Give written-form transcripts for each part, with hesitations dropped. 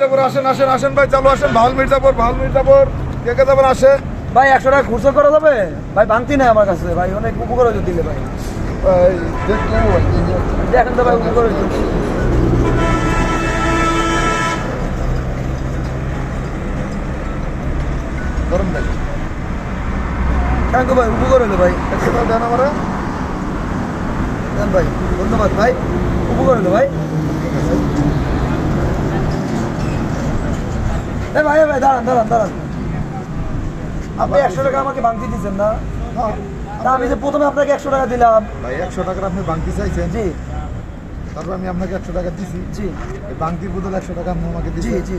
মির্জাপুর আসেন আসেন আসেন ভাই, চালু আসেন। ভাওয়াল মির্জাপুর কে কে যাবেন আসেন ভাই। 100 টাকা খুচরো করা যাবে ভাই? ভাঙতি নাই আমার কাছে ভাই, অনেক উপকার হয়েছে দিলে ভাই। ভাই দেখলাম ভাই, দেখেন তো ভাই, উপকার হয়েছে। ধরুন ভাই, থ্যাংক ইউ ভাই, উপকার হলো ভাই। 100 টাকা দেন আমারে। দেন ভাই, ধন্যবাদ ভাই, উপকার হলো ভাই। ভাই ভাই দাঁড়ান দাঁড়ান দাঁড়ান, আপনি 100 টাকা আমাকে ভাঙতি দিচ্ছেন না? হ্যাঁ তা আমি যে প্রথমে আপনাকে 100 টাকা দিলাম। ভাই, 100 টাকার আপনি বাংতি চাইছেন, জি তারপর আমি আপনাকে 100 টাকা দিছি। জি এই বাংতির বদলে 100 টাকা আপনি আমাকে জি দিয়েছেন। জি।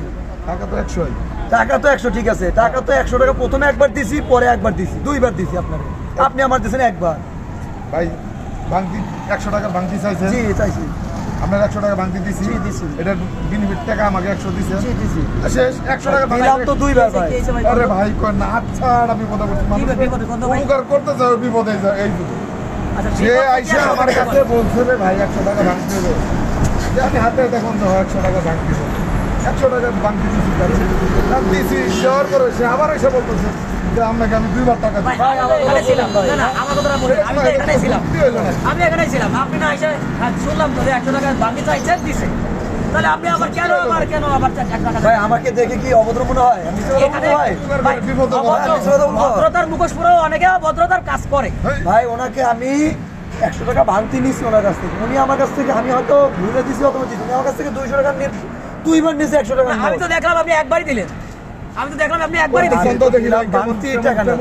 টাকা তো 100ই। টাকা তো 100, ঠিক আছে। টাকা তো 100 টাকা প্রথমে একবার দিছি, পরে একবার দিছি, দুইবার দিছি আপনাকে। আপনি আমার দিয়েছেন একবার। ভাই বাংতি 100 টাকার বাংতি চাইছেন, জি চাইছি। আপনার 100 টাকা বাংতি দিছি। জি, দিছি। এটার বিনিময় টাকা আমাকে 100 দিছেন। জি দিছি। শেষ 100 টাকা দিলাম তো দুইবার ভাই। আরে ভাই কই না, আচ্ছা আমি বিপদে পড়ছি, মানুষ উপকার করতে যাও বিপদে যায়। এই যে আইসা আমার কাছে বলছে রে ভাই 100 টাকা ভাঙতে হবে, যে আমি হাতে দেখুন তো 100 টাকা ভাঙতে হবে, 100 টাকা ভাঙতে দিছি, তার দিছি শেয়ার করে সে আবার এসে বলতেছে যে আপনাকে আমি দুইবার টাকা দিই। ভাই আমার এখানে ছিলাম না, না, আমার কথাটা বলি, আমি তো এখানেই ছিলাম। কি হইলো না? আমি এখানেই ছিলাম, আপনি না এসে শুনলাম তো যে 100 টাকা বাকি চাইছেন, দিছে। তাহলে আপনি আবার কেন আবার 1 টাকা? ভাই আমাকে দেখে কি অভদ্র মনে হয়? আমি তো এখানে ভাই ভাই, বিপদে পড়ে। ভদ্রতার মুখোশ পরেও অনেকে ভদ্রতার কাজ করে। ভাই ওনাকে আমি 100 টাকা ভাঙতি নিছি ওনার কাছ থেকে। উনি আমার কাছ থেকে, আমি হয়তো ভুলে দিছি অথবা দিছি, উনি আমার কাছ থেকে 200 টাকা নিয়ে দুইবার নিয়েছে 100 টাকা। আমি তো দেখলাম আপনি একবারই দিলেন, আমি তো দেখলাম আপনি একবারই দিচ্ছেন। এখন তো দেখিলাম ভাঙতি টাকা না।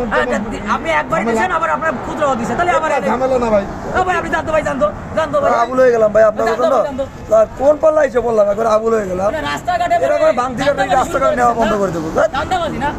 আপনি একবারই দিচ্ছেন, আবার আপনার খুচরাও দিচ্ছে, তাহলে আবার ঝামেলা না ভাই। ভাই আপনি জানতো ভাই, জানতো জানতো ভাই, আবুল হয়ে গেলাম ভাই আপনার কথা না। আর কোন পাল্লা এসে বললাম, একবার আবুল হয়ে গেলাম। রাস্তাঘাটে এরকম ভাঙতি কাটা রাস্তাঘাট নেওয়া বন্ধ করে দেবো। ধান্দাবাজি না।